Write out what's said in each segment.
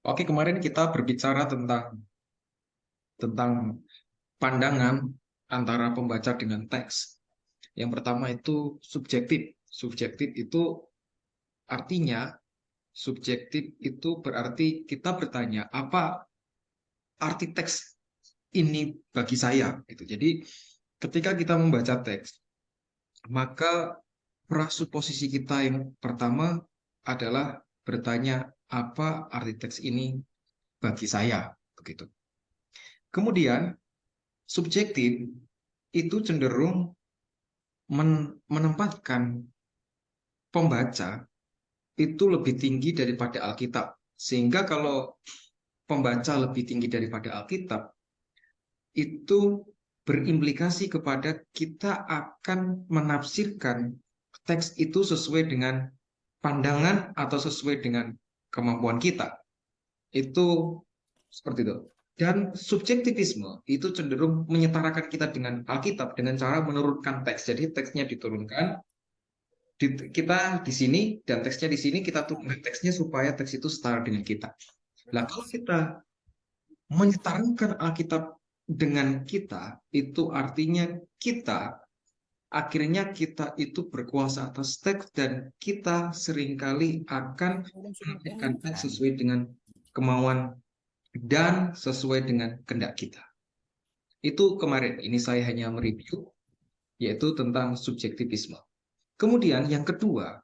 Oke, kemarin kita berbicara tentang pandangan antara pembaca dengan teks. Yang pertama itu subjektif. Subjektif itu artinya subjektif itu berarti kita bertanya apa arti teks ini bagi saya gitu. Jadi ketika kita membaca teks, maka prasuposisi kita yang pertama adalah bertanya apa arti teks ini bagi saya begitu. Kemudian subjektif itu cenderung menempatkan pembaca itu lebih tinggi daripada Alkitab. Sehingga kalau pembaca lebih tinggi daripada Alkitab, itu berimplikasi kepada kita akan menafsirkan teks itu sesuai dengan pandangan atau sesuai dengan kemampuan kita. Itu seperti itu. Dan subjektivisme itu cenderung menyetarakan kita dengan Alkitab dengan cara menurunkan teks. Jadi teksnya diturunkan, kita di sini dan teksnya di sini, kita turunkan teksnya supaya teks itu setara dengan kita. Nah, kalau kita menyetarkan Alkitab dengan kita, itu artinya akhirnya kita itu berkuasa atas teks dan kita seringkali akan menafsirkan teks sesuai dengan kemauan dan sesuai dengan kehendak kita. Itu kemarin, ini saya hanya mereview, yaitu tentang subjektivisme. Kemudian yang kedua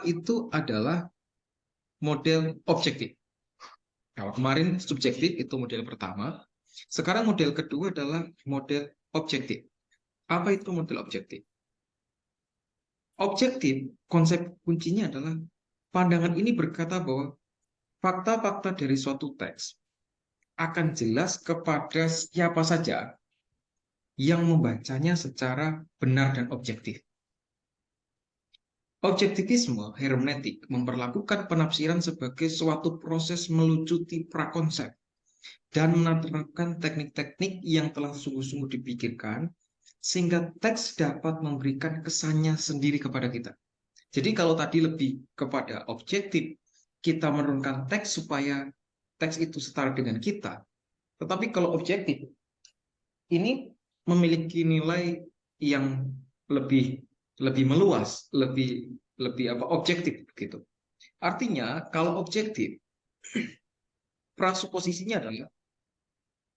itu adalah model objektif. Kalau kemarin subjektif itu model pertama, sekarang model kedua adalah model objektif. Apa itu model objektif? Objektif, konsep kuncinya adalah pandangan ini berkata bahwa fakta-fakta dari suatu teks akan jelas kepada siapa saja yang membacanya secara benar dan objektif. Objektivisme hermeneutik memperlakukan penafsiran sebagai suatu proses melucuti prakonsep dan menerapkan teknik-teknik yang telah sungguh-sungguh dipikirkan sehingga teks dapat memberikan kesannya sendiri kepada kita. Jadi kalau tadi lebih kepada objektif, kita menurunkan teks supaya teks itu setara dengan kita. Tetapi kalau objektif, ini memiliki nilai yang lebih lebih meluas, lebih lebih objektif gitu. Artinya kalau objektif, prasuposisinya adalah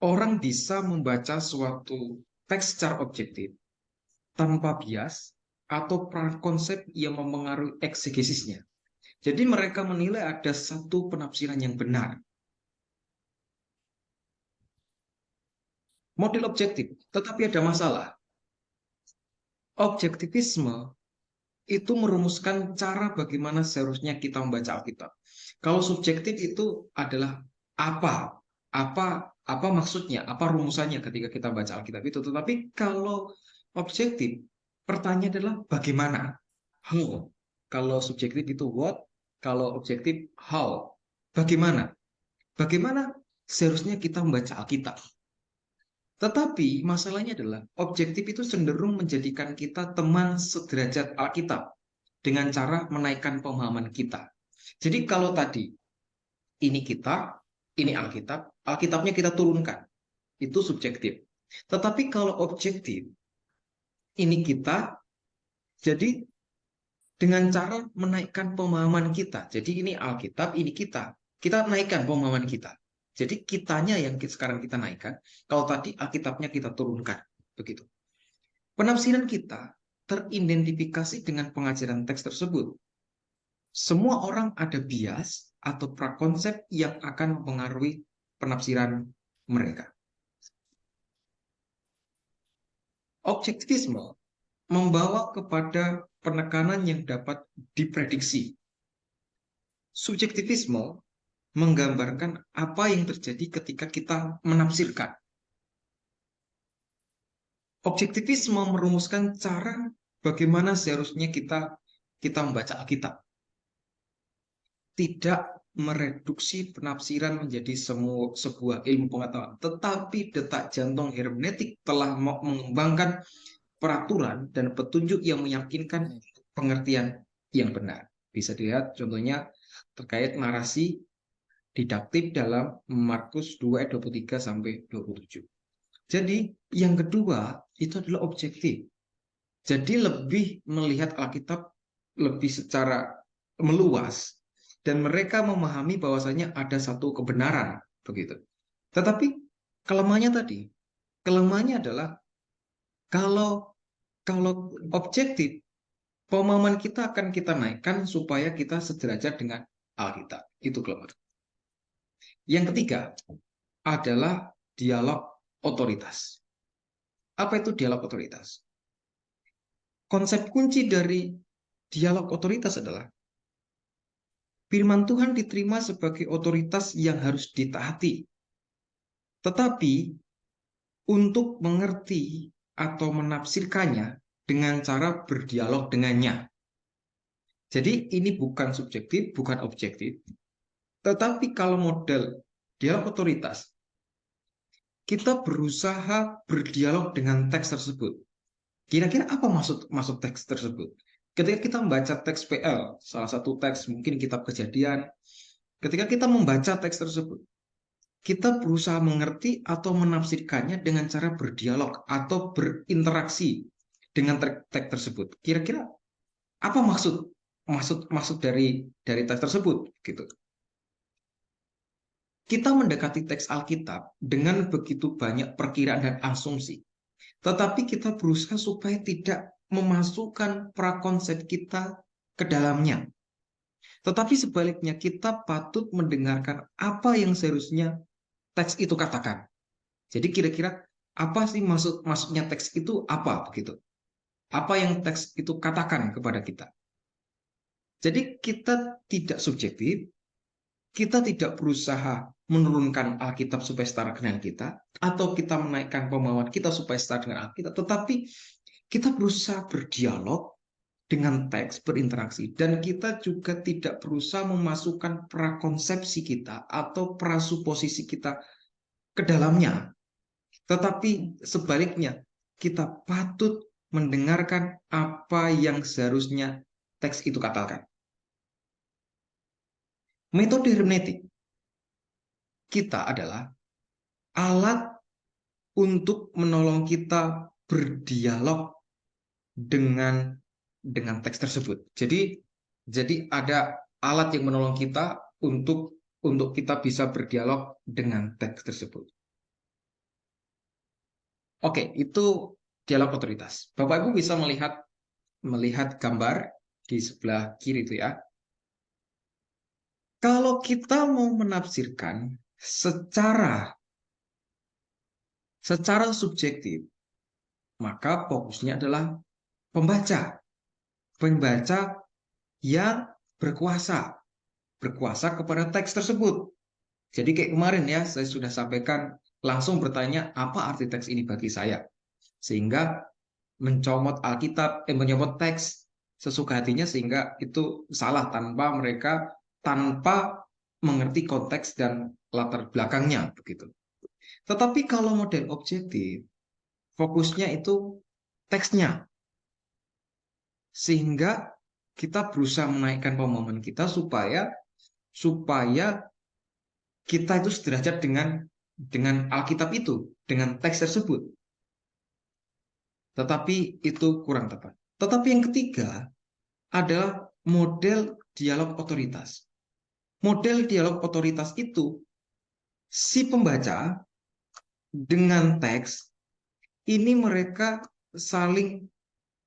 orang bisa membaca suatu teks secara objektif tanpa bias atau konsep yang mempengaruhi eksegesisnya. Jadi mereka menilai ada satu penafsiran yang benar. Model objektif, tetapi ada masalah. Objektivisme itu merumuskan cara bagaimana seharusnya kita membaca Alkitab. Kalau subjektif itu adalah apa, apa, apa maksudnya, apa rumusannya ketika kita baca Alkitab itu. Tetapi kalau objektif, pertanyaan adalah bagaimana, how. Kalau subjektif itu what, kalau objektif how, bagaimana, bagaimana seharusnya kita membaca Alkitab. Tetapi masalahnya adalah objektif itu cenderung menjadikan kita teman sederajat Alkitab dengan cara menaikkan pemahaman kita. Jadi kalau tadi ini kita, ini Alkitab, Alkitabnya kita turunkan, itu subjektif. Tetapi kalau objektif, ini kita, jadi dengan cara menaikkan pemahaman kita. Jadi ini Alkitab, ini kita naikkan pemahaman kita. Jadi kitanya yang sekarang kita naikkan, kalau tadi Alkitabnya kita turunkan, begitu. Penafsiran kita teridentifikasi dengan pengajaran teks tersebut. Semua orang ada bias atau prakonsep yang akan mempengaruhi penafsiran mereka. Objektivisme membawa kepada penekanan yang dapat diprediksi. Subjektivisme menggambarkan apa yang terjadi ketika kita menafsirkan. Objektivisme merumuskan cara bagaimana seharusnya kita membaca Alkitab. Tidak mereduksi penafsiran menjadi sebuah ilmu pengetahuan, tetapi detak jantung hermeneutik telah mengembangkan peraturan dan petunjuk yang meyakinkan pengertian yang benar. Bisa dilihat contohnya terkait narasi didaktif dalam Markus 2 ayat 23 sampai 27. Jadi yang kedua itu adalah objektif. Jadi lebih melihat Alkitab lebih secara meluas dan mereka memahami bahwasanya ada satu kebenaran begitu. Tetapi kelemahannya tadi, kelemahannya adalah kalau kalau objektif, pemahaman kita akan kita naikkan supaya kita sederajat dengan Alkitab. Itu kelemahan. Yang ketiga adalah dialog otoritas. Apa itu dialog otoritas? Konsep kunci dari dialog otoritas adalah firman Tuhan diterima sebagai otoritas yang harus ditaati. Tetapi untuk mengerti atau menafsirkannya dengan cara berdialog dengannya. Jadi ini bukan subjektif, bukan objektif. Tetapi kalau model dialog otoritas, kita berusaha berdialog dengan teks tersebut. Kira-kira apa maksud teks tersebut? Ketika kita membaca teks PL, salah satu teks mungkin kitab Kejadian, ketika kita membaca teks tersebut, kita berusaha mengerti atau menafsirkannya dengan cara berdialog atau berinteraksi dengan teks tersebut. Kira-kira apa maksud dari teks tersebut gitu. Kita mendekati teks Alkitab dengan begitu banyak perkiraan dan asumsi. Tetapi kita berusaha supaya tidak memasukkan prakonsep kita ke dalamnya. Tetapi sebaliknya kita patut mendengarkan apa yang seharusnya teks itu katakan. Jadi kira-kira apa sih maksudnya teks itu apa begitu? Apa yang teks itu katakan kepada kita? Jadi kita tidak subjektif, kita tidak berusaha menurunkan Alkitab supaya setara dengan kita, atau kita menaikkan pemahaman kita supaya setara dengan Alkitab, tetapi kita berusaha berdialog dengan teks, berinteraksi, dan kita juga tidak berusaha memasukkan prakonsepsi kita atau prasuposisi kita ke dalamnya. Tetapi sebaliknya, kita patut mendengarkan apa yang seharusnya teks itu katakan. Metode hermeneutik kita adalah alat untuk menolong kita berdialog dengan teks tersebut. Jadi ada alat yang menolong kita untuk kita bisa berdialog dengan teks tersebut. Oke, itu dialog otoritas. Bapak Ibu bisa melihat gambar di sebelah kiri itu ya. Kalau kita mau menafsirkan secara subjektif, maka fokusnya adalah pembaca. Pembaca yang berkuasa kepada teks tersebut. Jadi kayak kemarin ya, saya sudah sampaikan langsung bertanya apa arti teks ini bagi saya. Sehingga menyomot teks sesuka hatinya sehingga itu salah tanpa mengerti konteks dan latar belakangnya begitu. Tetapi kalau model objektif, fokusnya itu teksnya. Sehingga kita berusaha menaikkan pemahaman kita supaya kita itu sederajat dengan Alkitab itu, dengan teks tersebut. Tetapi itu kurang tepat. Tetapi yang ketiga adalah model dialog otoritas. Model dialog otoritas itu si pembaca dengan teks ini mereka saling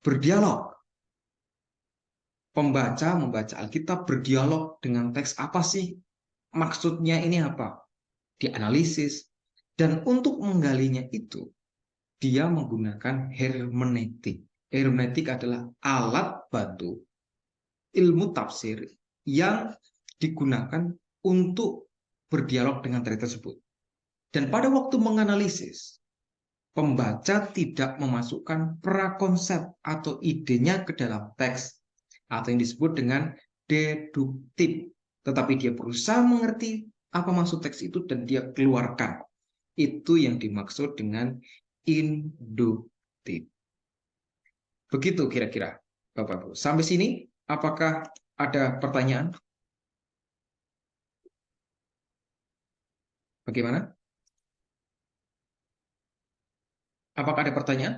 berdialog. Pembaca membaca Alkitab berdialog dengan teks apa sih? Maksudnya ini apa? Dianalisis. Dan untuk menggalinya itu, dia menggunakan hermeneutik. Hermeneutik adalah alat bantu ilmu tafsir yang digunakan untuk berdialog dengan teks tersebut. Dan pada waktu menganalisis, pembaca tidak memasukkan prakonsep atau idenya ke dalam teks atau yang disebut dengan deduktif. Tetapi dia berusaha mengerti apa maksud teks itu dan dia keluarkan. Itu yang dimaksud dengan induktif. Begitu kira-kira, Bapak-Ibu. Sampai sini, apakah ada pertanyaan? Bagaimana? Apakah ada pertanyaan?